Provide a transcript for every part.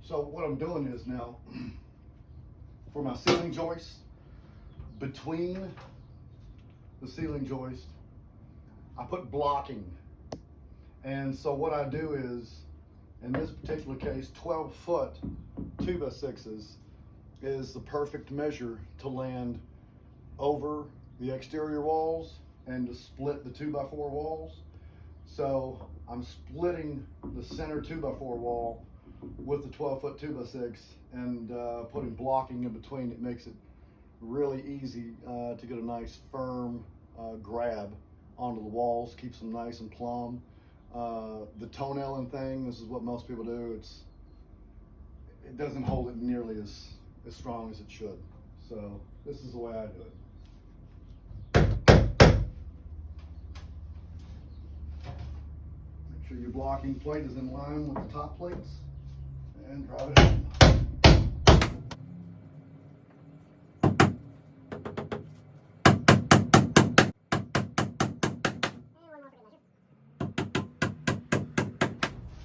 So what I'm doing is now, for my ceiling joist, between the ceiling joist, I put blocking. And so what I do is, in this particular case, 12-foot 2x6s is the perfect measure to land over the exterior walls and to split the 2x4 walls. So I'm splitting the center 2x4 wall with the 12-foot 2x6 and putting blocking in between. It makes it really easy to get a nice firm grab onto the walls, keeps them nice and plumb. The toenailing thing, this is what most people do. It doesn't hold it nearly as strong as it should. So this is the way I do it. Make sure your blocking plate is in line with the top plates and drive it home.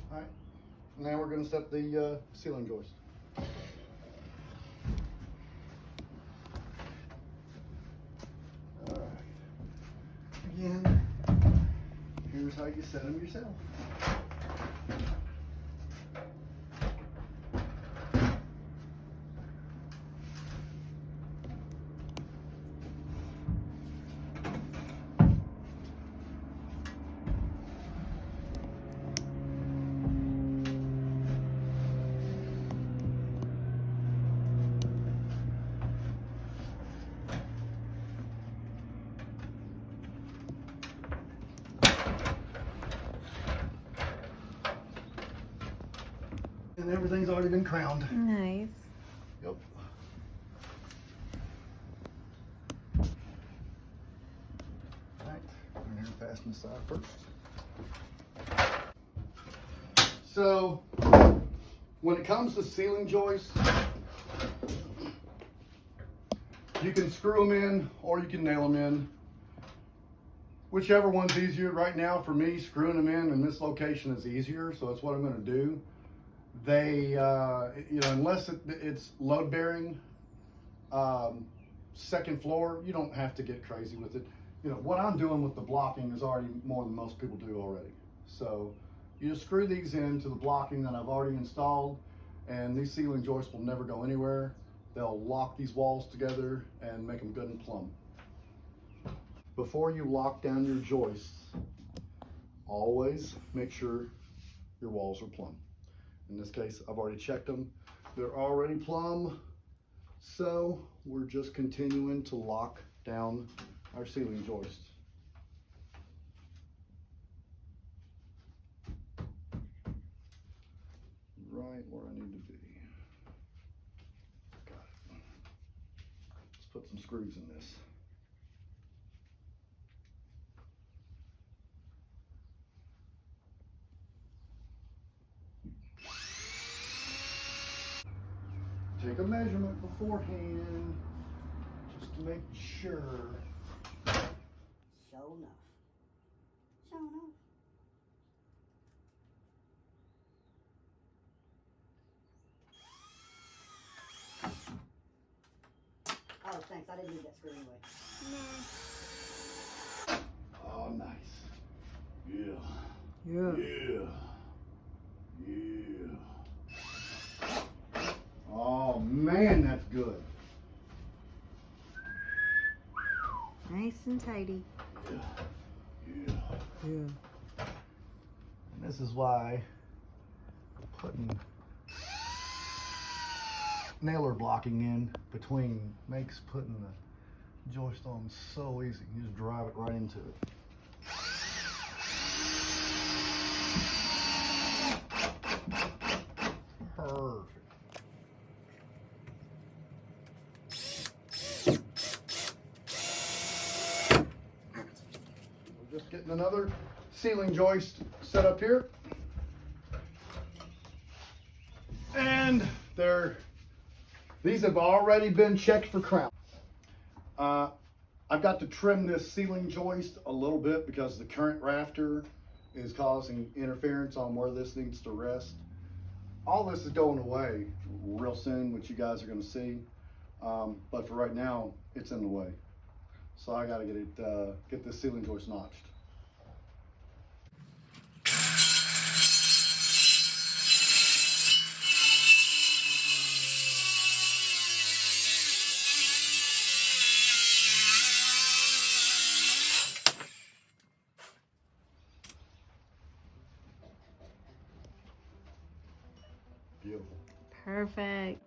All right, now we're going to set the ceiling joist. All right, again, here's how you set them yourself. And everything's already been crowned. Nice. Yep. All right, I'm going to fasten the side first. So, when it comes to ceiling joists, you can screw them in or you can nail them in. Whichever one's easier. Right now, for me, screwing them in this location is easier, so that's what I'm going to do. They, unless it's load bearing, second floor, you don't have to get crazy with it. What I'm doing with the blocking is already more than most people do already. So you just screw these into the blocking that I've already installed, and these ceiling joists will never go anywhere. They'll lock these walls together and make them good and plumb. Before you lock down your joists, always make sure your walls are plumb. In this case, I've already checked them. They're already plumb. So we're just continuing to lock down our ceiling joists. Right where I need to be. Got it. Let's put some screws in this. Take a measurement beforehand, just to make sure. Show enough. Show enough. Oh, thanks. I didn't need that screw anyway. Nah. Oh, nice. Yeah. Yeah. Yeah. Yeah. Oh man, that's good. Nice and tidy. Yeah. Yeah. Yeah. And this is why putting nailer blocking in between makes putting the joist on so easy. You just drive it right into it. Perfect. We're just getting another ceiling joist set up here. And these have already been checked for crown. I've got to trim this ceiling joist a little bit because the current rafter is causing interference on where this needs to rest. all this is going away real soon, which you guys are going to see. But for right now, it's in the way. So I got to get this ceiling joist notched. Beautiful. Perfect.